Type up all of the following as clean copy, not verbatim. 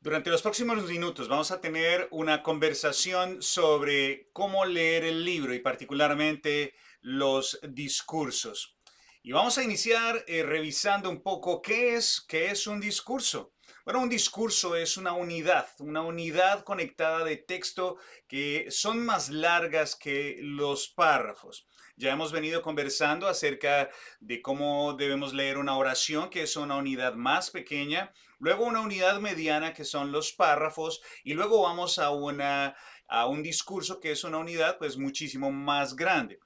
Durante los próximos minutos vamos a tener una conversación sobre cómo leer el libro y particularmente los discursos. Y vamos a iniciar revisando un poco qué es un discurso. Bueno, un discurso es una unidad conectada de texto que son más largas que los párrafos. Ya hemos venido conversando acerca de cómo debemos leer una oración, que es una unidad más pequeña, luego una unidad mediana, que son los párrafos, y luego vamos a un discurso, que es una unidad pues muchísimo más grande.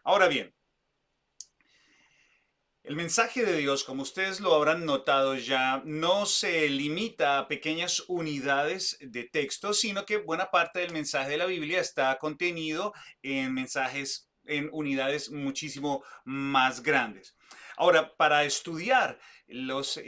Ahora bien, el mensaje de Dios, como ustedes lo habrán notado ya, no se limita a pequeñas unidades de texto, sino que buena parte del mensaje de la Biblia está contenido en mensajes, en unidades muchísimo más grandes. Ahora, para estudiar los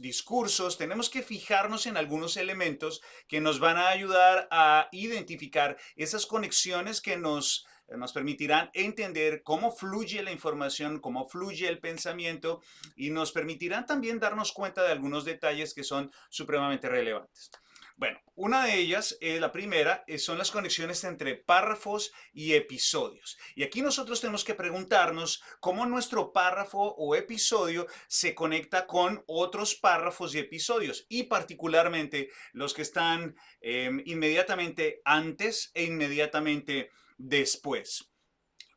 discursos, tenemos que fijarnos en algunos elementos que nos van a ayudar a identificar esas conexiones que nos permitirán entender cómo fluye la información, cómo fluye el pensamiento y nos permitirán también darnos cuenta de algunos detalles que son supremamente relevantes. Bueno, una de ellas, la primera, son las conexiones entre párrafos y episodios. Y aquí nosotros tenemos que preguntarnos cómo nuestro párrafo o episodio se conecta con otros párrafos y episodios, y particularmente los que están inmediatamente antes e inmediatamente después.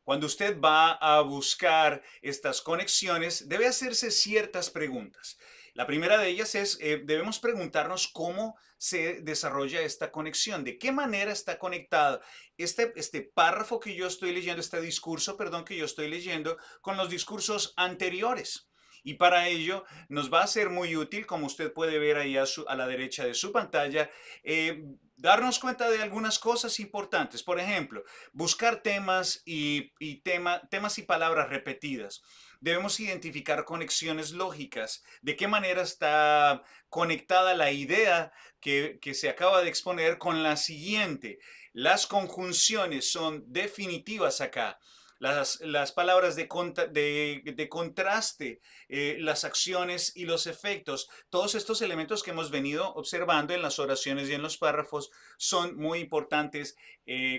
Cuando usted va a buscar estas conexiones, debe hacerse ciertas preguntas. La primera de ellas es, debemos preguntarnos cómo se desarrolla esta conexión, de qué manera está conectado este párrafo que yo estoy leyendo, este discurso, perdón, que yo estoy leyendo, con los discursos anteriores. Y para ello nos va a ser muy útil, como usted puede ver ahí a la derecha de su pantalla, darnos cuenta de algunas cosas importantes. Por ejemplo, buscar temas y palabras repetidas. Debemos identificar conexiones lógicas. ¿De qué manera está conectada la idea que se acaba de exponer con la siguiente? Las conjunciones son definitivas acá. Las palabras de contraste, las acciones y los efectos, todos estos elementos que hemos venido observando en las oraciones y en los párrafos son muy importantes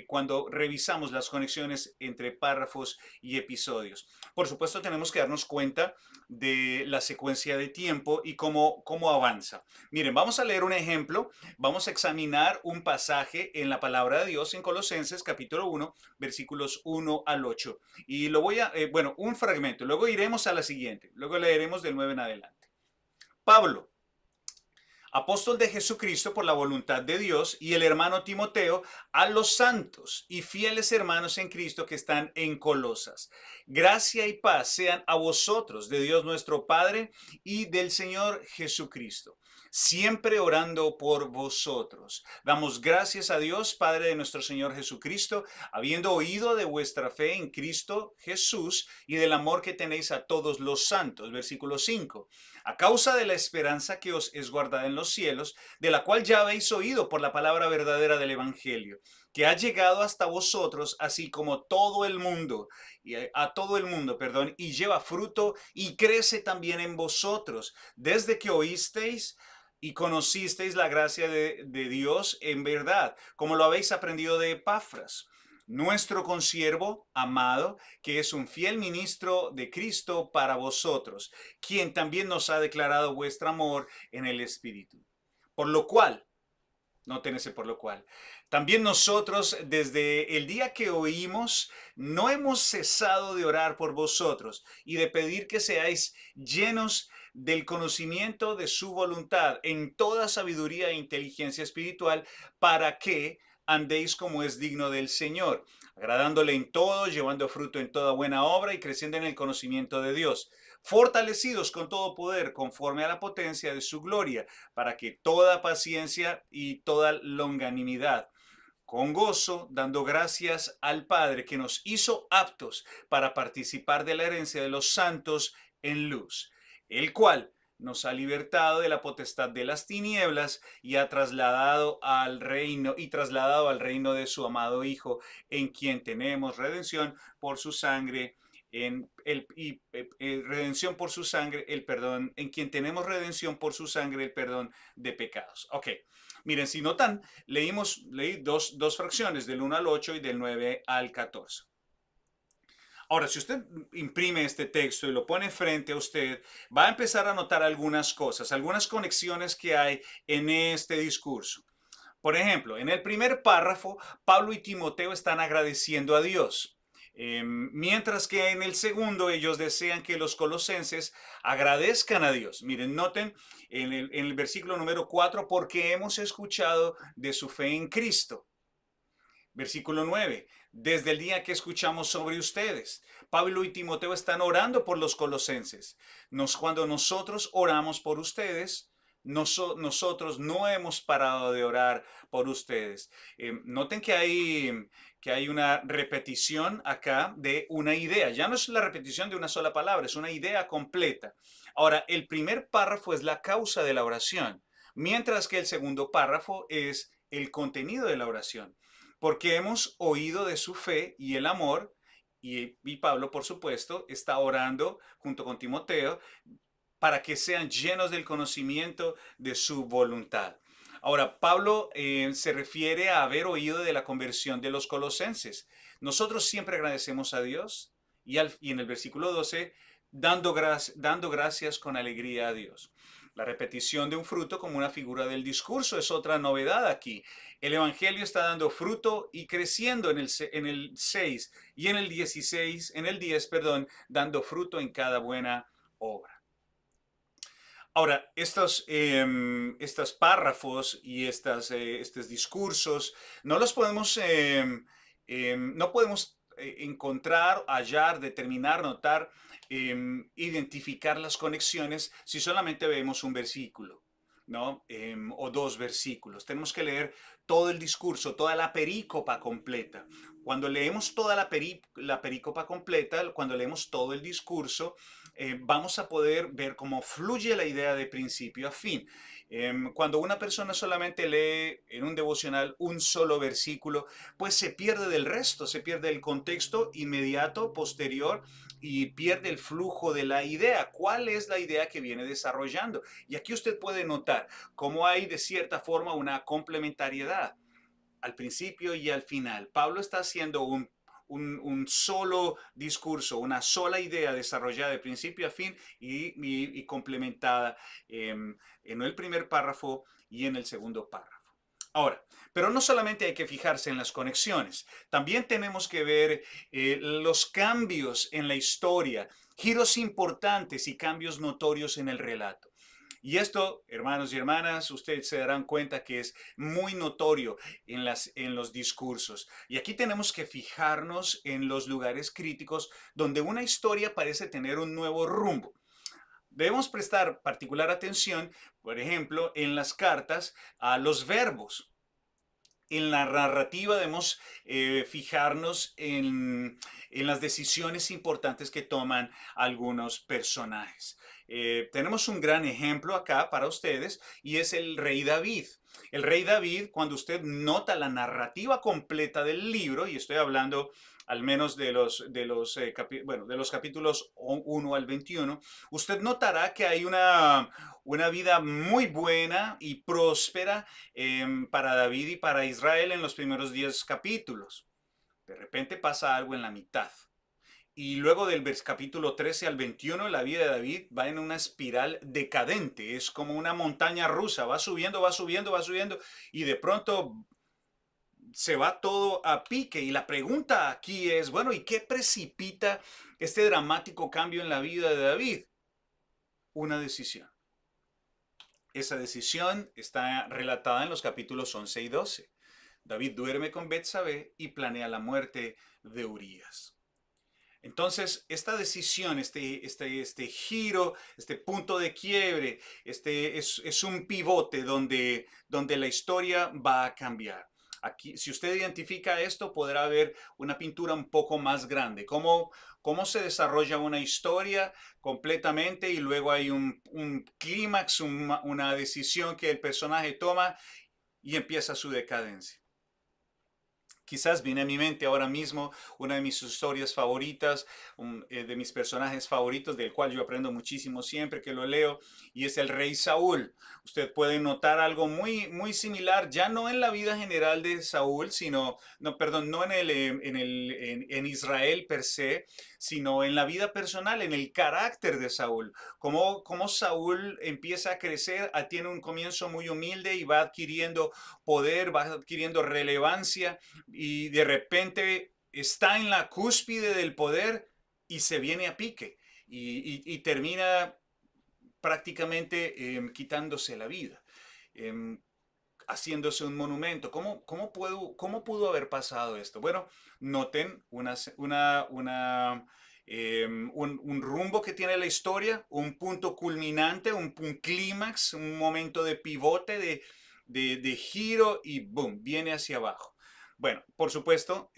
cuando revisamos las conexiones entre párrafos y episodios. Por supuesto, tenemos que darnos cuenta de la secuencia de tiempo y cómo avanza. Miren, vamos a leer un ejemplo, vamos a examinar un pasaje en la palabra de Dios en Colosenses capítulo 1, versículos 1 al 8. Y lo voy a, bueno, un fragmento, luego iremos a la siguiente, luego leeremos del 9 en adelante. Pablo, apóstol de Jesucristo por la voluntad de Dios, y el hermano Timoteo, a los santos y fieles hermanos en Cristo que están en Colosas. Gracia y paz sean a vosotros, de Dios nuestro Padre y del Señor Jesucristo. Siempre orando por vosotros. Damos gracias a Dios, Padre de nuestro Señor Jesucristo, habiendo oído de vuestra fe en Cristo Jesús y del amor que tenéis a todos los santos. Versículo 5. A causa de la esperanza que os es guardada en los cielos, de la cual ya habéis oído por la palabra verdadera del Evangelio, que ha llegado hasta vosotros, así como todo el mundo, a todo el mundo, perdón, y lleva fruto y crece también en vosotros, desde que oísteis y conocisteis la gracia de Dios en verdad, como lo habéis aprendido de Epafras, nuestro consiervo amado, que es un fiel ministro de Cristo para vosotros, quien también nos ha declarado vuestro amor en el Espíritu. Por lo cual, noten ese por lo cual, también nosotros desde el día que oímos, no hemos cesado de orar por vosotros y de pedir que seáis llenos del conocimiento de su voluntad en toda sabiduría e inteligencia espiritual, para que andéis como es digno del Señor, agradándole en todo, llevando fruto en toda buena obra y creciendo en el conocimiento de Dios, fortalecidos con todo poder conforme a la potencia de su gloria, para que toda paciencia y toda longanimidad, con gozo, dando gracias al Padre que nos hizo aptos para participar de la herencia de los santos en luz, el cual nos ha libertado de la potestad de las tinieblas y ha trasladado al reino de su amado Hijo, en quien tenemos redención por su sangre, redención por su sangre, el perdón, en quien tenemos redención por su sangre, el perdón de pecados. Ok, miren, si notan, leí dos fracciones, del 1 al 8 y del 9 al 14. Ahora, si usted imprime este texto y lo pone frente a usted, va a empezar a notar algunas cosas, algunas conexiones que hay en este discurso. Por ejemplo, en el primer párrafo, Pablo y Timoteo están agradeciendo a Dios. Mientras que en el segundo ellos desean que los colosenses agradezcan a Dios. Miren, noten en el versículo número 4, porque hemos escuchado de su fe en Cristo. Versículo 9, desde el día que escuchamos sobre ustedes. Pablo y Timoteo están orando por los colosenses. Cuando nosotros oramos por ustedes, nosotros no hemos parado de orar por ustedes. Noten que hay una repetición acá de una idea. Ya no es la repetición de una sola palabra, es una idea completa. Ahora, el primer párrafo es la causa de la oración, mientras que el segundo párrafo es el contenido de la oración. Porque hemos oído de su fe y el amor, y Pablo, por supuesto, está orando junto con Timoteo para que sean llenos del conocimiento de su voluntad. Ahora, Pablo se refiere a haber oído de la conversión de los colosenses. Nosotros siempre agradecemos a Dios y en el versículo 12, dando gracias con alegría a Dios. La repetición de un fruto como una figura del discurso es otra novedad aquí. El Evangelio está dando fruto y creciendo en el 6 y en el 16, en el 10, perdón, dando fruto en cada buena obra. Ahora, estos párrafos y estos discursos no los podemos, no podemos encontrar, hallar, determinar, notar, identificar las conexiones si solamente vemos un versículo, ¿no? O dos versículos. Tenemos que leer todo el discurso, toda la perícopa completa. Cuando leemos toda la perícopa completa, cuando leemos todo el discurso, vamos a poder ver cómo fluye la idea de principio a fin. Cuando una persona solamente lee en un devocional un solo versículo, pues se pierde del resto, se pierde el contexto inmediato, posterior, y pierde el flujo de la idea. ¿Cuál es la idea que viene desarrollando? Y aquí usted puede notar cómo hay de cierta forma una complementariedad al principio y al final. Pablo está haciendo un solo discurso, una sola idea desarrollada de principio a fin y complementada en el primer párrafo y en el segundo párrafo. Ahora, pero no solamente hay que fijarse en las conexiones, también tenemos que ver los cambios en la historia, giros importantes y cambios notorios en el relato. Y esto, hermanos y hermanas, ustedes se darán cuenta que es muy notorio en los discursos. Y aquí tenemos que fijarnos en los lugares críticos donde una historia parece tener un nuevo rumbo. Debemos prestar particular atención, por ejemplo, en las cartas a los verbos. En la narrativa debemos fijarnos en las decisiones importantes que toman algunos personajes. Tenemos un gran ejemplo acá para ustedes y es el rey David. El rey David, cuando usted nota la narrativa completa del libro, y estoy hablando al menos de los capítulos 1 al 21, usted notará que hay una vida muy buena y próspera para David y para Israel en los primeros 10 capítulos. De repente pasa algo en la mitad. Y luego del capítulo 13 al 21, la vida de David va en una espiral decadente. Es como una montaña rusa. Va subiendo, va subiendo, va subiendo. Y de pronto se va todo a pique. Y la pregunta aquí es, bueno, ¿y qué precipita este dramático cambio en la vida de David? Una decisión. Esa decisión está relatada en los capítulos 11 y 12. David duerme con Betsabé y planea la muerte de Urías. Entonces, esta decisión, este giro, este punto de quiebre, es un pivote donde la historia va a cambiar. Aquí, si usted identifica esto, podrá ver una pintura un poco más grande, cómo se desarrolla una historia completamente y luego hay un clímax, una decisión que el personaje toma y empieza su decadencia. Quizás viene a mi mente ahora mismo una de mis historias favoritas, de mis personajes favoritos, del cual yo aprendo muchísimo siempre que lo leo, y es el rey Saúl. Usted puede notar algo muy similar, ya no en la vida general de Saúl, sino, no, perdón, no en en Israel per se, sino en la vida personal, en el carácter de Saúl. Cómo Saúl empieza a crecer, tiene un comienzo muy humilde y va adquiriendo poder, va adquiriendo relevancia y de repente está en la cúspide del poder y se viene a pique y termina prácticamente quitándose la vida, eh, haciéndose un monumento. ¿Cómo pudo haber pasado esto? Bueno, noten un rumbo que tiene la historia, un punto culminante, un clímax, un momento de pivote, de giro y boom, viene hacia abajo. Bueno, por supuesto,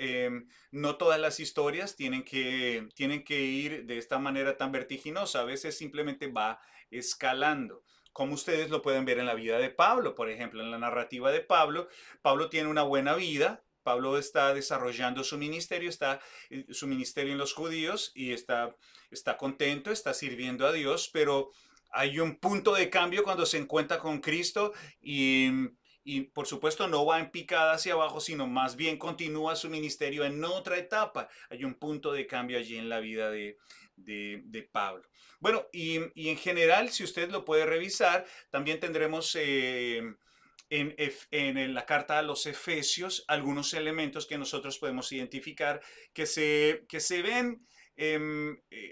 no todas las historias tienen que ir de esta manera tan vertiginosa. A veces simplemente va escalando, como ustedes lo pueden ver en la vida de Pablo, por ejemplo, en la narrativa de Pablo. Pablo tiene una buena vida. Pablo está desarrollando su ministerio, su ministerio en los judíos y está contento, está sirviendo a Dios, pero hay un punto de cambio cuando se encuentra con Cristo y por supuesto no va en picada hacia abajo, sino más bien continúa su ministerio en otra etapa. Hay un punto de cambio allí en la vida de Pablo. Bueno, y en general, si usted lo puede revisar, también tendremos en la carta a los Efesios algunos elementos que nosotros podemos identificar que se ven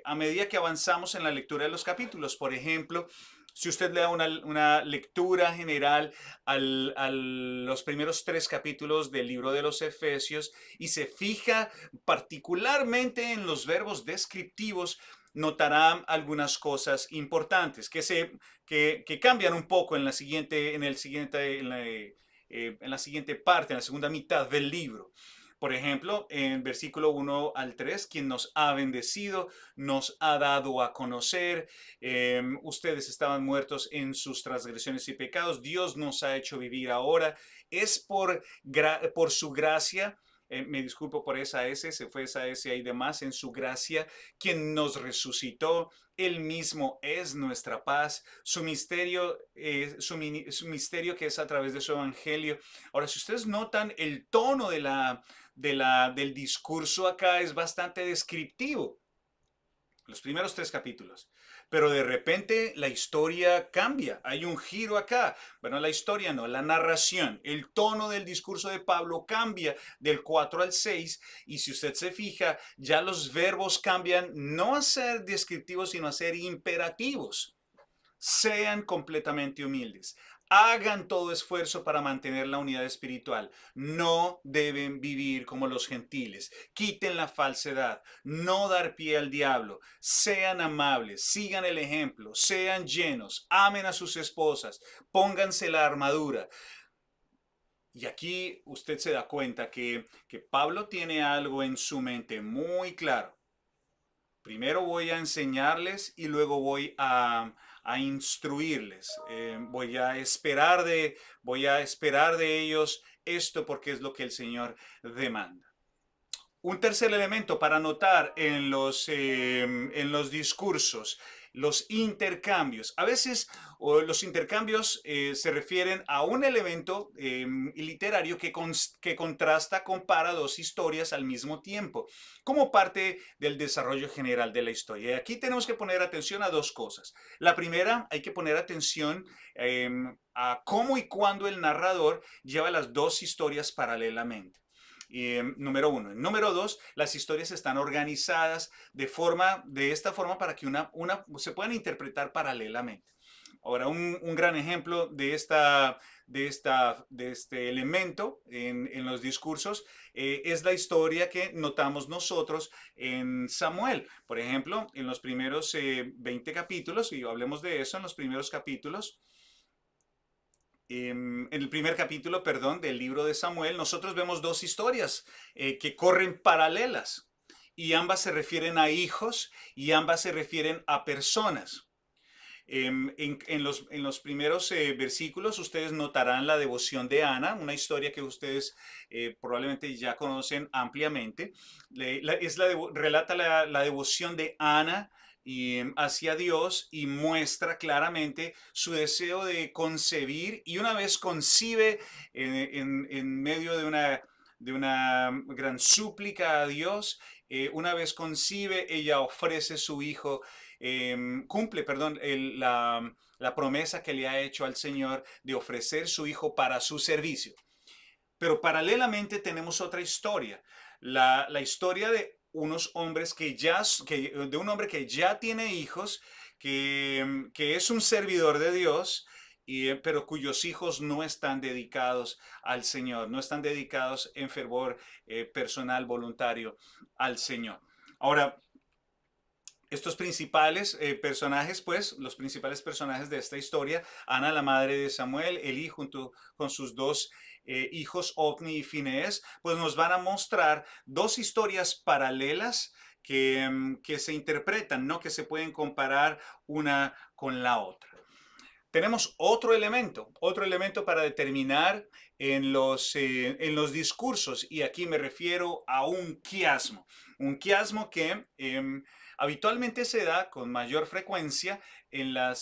a medida que avanzamos en la lectura de los capítulos. Por ejemplo, si usted le da una lectura general a los primeros 3 capítulos del libro de los Efesios y se fija particularmente en los verbos descriptivos, notará algunas cosas importantes que cambian un poco en en la siguiente parte, en la segunda mitad del libro. Por ejemplo, en versículo 1 al 3, quien nos ha bendecido, nos ha dado a conocer, ustedes estaban muertos en sus transgresiones y pecados, Dios nos ha hecho vivir ahora, es por su gracia. Me disculpo por esa S, se fue esa S ahí de más, en su gracia, quien nos resucitó, él mismo es nuestra paz, su misterio que es a través de su evangelio. Ahora, si ustedes notan, el tono del discurso acá es bastante descriptivo, los primeros 3 capítulos. Pero de repente la historia cambia, hay un giro acá. Bueno, la historia no, la narración, el tono del discurso de Pablo cambia del 4 al 6 y si usted se fija, ya los verbos cambian no a ser descriptivos, sino a ser imperativos. Sean completamente humildes. Hagan todo esfuerzo para mantener la unidad espiritual. No deben vivir como los gentiles. Quiten la falsedad. No dar pie al diablo. Sean amables. Sigan el ejemplo. Sean llenos. Amen a sus esposas. Pónganse la armadura. Y aquí usted se da cuenta que Pablo tiene algo en su mente muy claro. Primero voy a enseñarles y luego voy a instruirles. Voy a esperar de ellos esto porque es lo que el Señor demanda. Un tercer elemento para notar en los discursos, los intercambios. A veces los intercambios se refieren a un elemento literario que contrasta, compara dos historias al mismo tiempo, como parte del desarrollo general de la historia. Y aquí tenemos que poner atención a dos cosas. La primera, hay que poner atención a cómo y cuándo el narrador lleva las dos historias paralelamente. Número uno. Número dos, las historias están organizadas de esta forma para que se puedan interpretar paralelamente. Ahora, un gran ejemplo de este elemento en los discursos es la historia que notamos nosotros en Samuel. Por ejemplo, en los primeros 20 capítulos, y hablemos de eso en los primeros capítulos, en el primer capítulo, perdón, del libro de Samuel, nosotros vemos dos historias que corren paralelas y ambas se refieren a hijos y ambas se refieren a personas. En los primeros versículos ustedes notarán la devoción de Ana, una historia que ustedes probablemente ya conocen ampliamente. Relata la devoción de Ana hacia Dios y muestra claramente su deseo de concebir, y una vez concibe en medio de una gran súplica a Dios, una vez concibe, ella ofrece su hijo, cumple, perdón, la promesa que le ha hecho al Señor de ofrecer su hijo para su servicio. Pero paralelamente tenemos otra historia, la historia de unos hombres de un hombre que ya tiene hijos, que es un servidor de Dios, pero cuyos hijos no están dedicados al Señor, no están dedicados en fervor personal, voluntario al Señor. Ahora, estos principales personajes, pues, los principales personajes de esta historia, Ana, la madre de Samuel, Elí junto con sus dos hijos, Ofni y Finés, pues nos van a mostrar dos historias paralelas que se interpretan, ¿no? Que se pueden comparar una con la otra. Tenemos otro elemento para determinar en los discursos, y aquí me refiero a un quiasmo que habitualmente se da con mayor frecuencia en la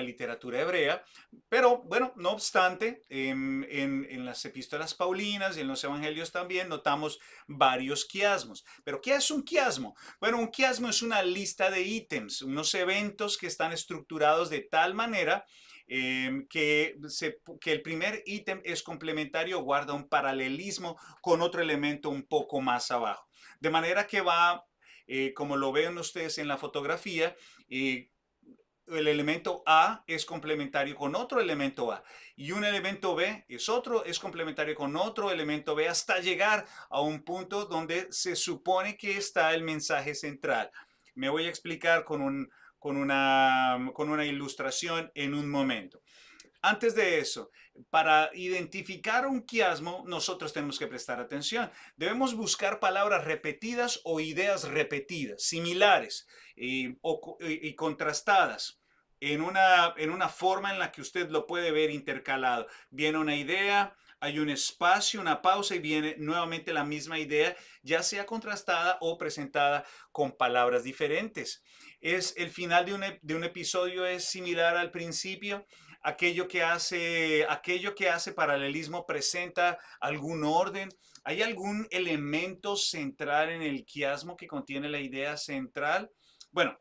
literatura hebrea, pero bueno, no obstante, en las epístolas paulinas y en los evangelios también notamos varios quiasmos. ¿Pero qué es un quiasmo? Bueno, un quiasmo es una lista de ítems, unos eventos que están estructurados de tal manera que el primer ítem es complementario, guarda un paralelismo con otro elemento un poco más abajo. De manera que va, como lo ven ustedes en la fotografía, el elemento A es complementario con otro elemento A, y un elemento B es complementario con otro elemento B, hasta llegar a un punto donde se supone que está el mensaje central. Me voy a explicar con una ilustración en un momento. Antes de eso, para identificar un quiasmo, nosotros tenemos que prestar atención. Debemos buscar palabras repetidas o ideas repetidas, similares y contrastadas, en una forma en la que usted lo puede ver intercalado. Viene una idea, hay un espacio, una pausa, y viene nuevamente la misma idea, ya sea contrastada o presentada con palabras diferentes. El final de un episodio es similar al principio. Aquello que hace paralelismo presenta algún orden. ¿Hay algún elemento central en el quiasmo que contiene la idea central? Bueno,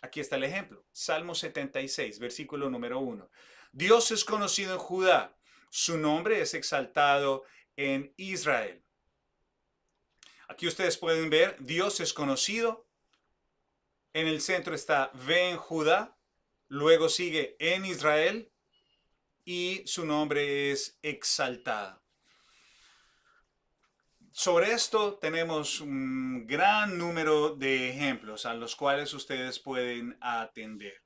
aquí está el ejemplo. Salmo 76, versículo número 1. Dios es conocido en Judá, su nombre es exaltado en Israel. Aquí ustedes pueden ver, Dios es conocido. En el centro está ve en Judá, luego sigue en Israel, y su nombre es exaltado. Sobre esto tenemos un gran número de ejemplos a los cuales ustedes pueden atender.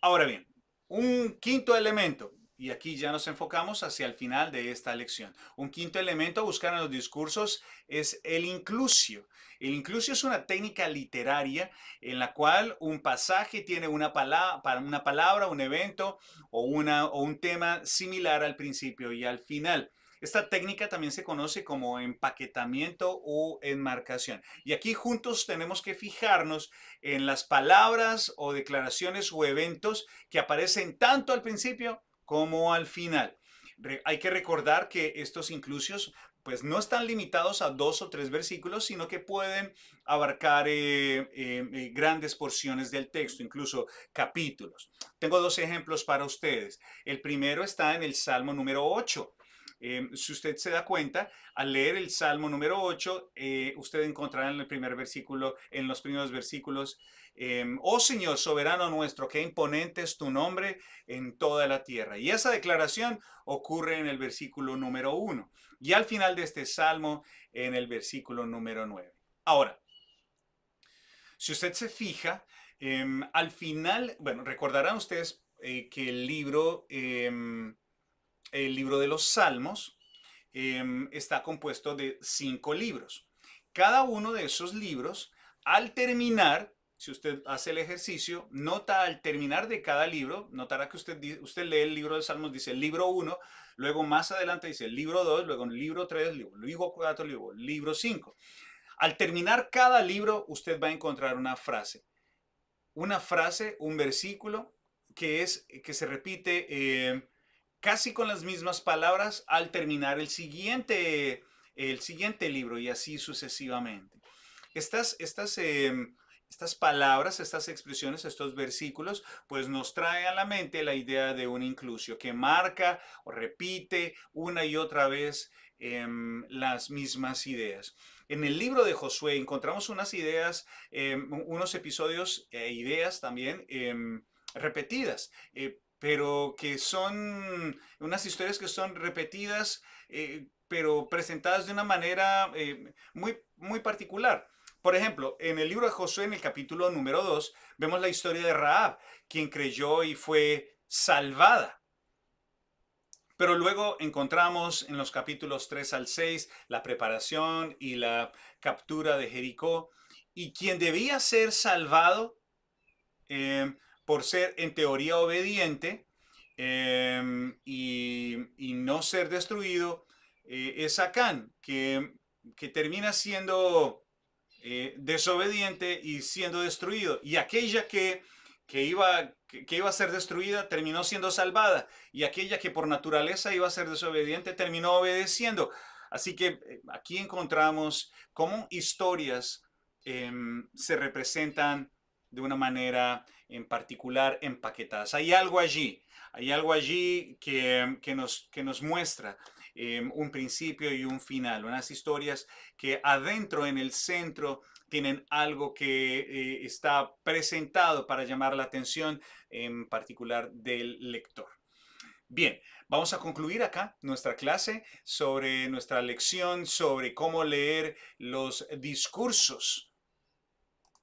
Ahora bien, un quinto elemento, y aquí ya nos enfocamos hacia el final de esta lección. Un quinto elemento a buscar en los discursos es el inclusio. El inclusio es una técnica literaria en la cual un pasaje tiene una palabra, un evento o un tema similar al principio y al final. Esta técnica también se conoce como empaquetamiento o enmarcación. Y aquí juntos tenemos que fijarnos en las palabras o declaraciones o eventos que aparecen tanto al principio como al final. Hay que recordar que estos inclusios pues no están limitados a 2 o 3 versículos, sino que pueden abarcar grandes porciones del texto, incluso capítulos. Tengo 2 ejemplos para ustedes. El primero está en el Salmo número 8. Si usted se da cuenta, al leer el Salmo número 8, usted encontrará en el primer versículo, en los primeros versículos, oh Señor, soberano nuestro, qué imponente es tu nombre en toda la tierra. Y esa declaración ocurre en el versículo número 1. Y al final de este Salmo, en el versículo número 9. Ahora, si usted se fija, al final, bueno, recordarán ustedes que el libro de los Salmos está compuesto de 5 libros. Cada uno de esos libros, al terminar, si usted hace el ejercicio, nota al terminar de cada libro, notará que usted lee el libro de Salmos, dice el libro uno, luego más adelante dice el libro 2, luego el libro 3, libro 4, libro 5. Al terminar cada libro, usted va a encontrar una frase, un versículo que se repite casi con las mismas palabras al terminar el siguiente libro y así sucesivamente. Estas palabras, estas expresiones, estos versículos, pues nos trae a la mente la idea de un inclusio que marca o repite una y otra vez las mismas ideas. En el libro de Josué encontramos unas ideas, unos episodios e ideas también repetidas, pero que son unas historias que son repetidas, pero presentadas de una manera muy particular. Por ejemplo, en el libro de Josué, en el capítulo número 2, vemos la historia de Rahab, quien creyó y fue salvada. Pero luego encontramos en los capítulos 3 al 6 la preparación y la captura de Jericó. Y quien debía ser salvado por ser en teoría obediente y no ser destruido es Acán, que termina siendo desobediente y siendo destruido. Y aquella que iba a ser destruida terminó siendo salvada. Y aquella que por naturaleza iba a ser desobediente terminó obedeciendo. Así que aquí encontramos cómo historias se representan de una manera en particular empaquetadas. Hay algo allí que nos muestra un principio y un final, unas historias que adentro, en el centro, tienen algo que está presentado para llamar la atención en particular del lector. Bien, vamos a concluir acá nuestra clase sobre nuestra lección sobre cómo leer los discursos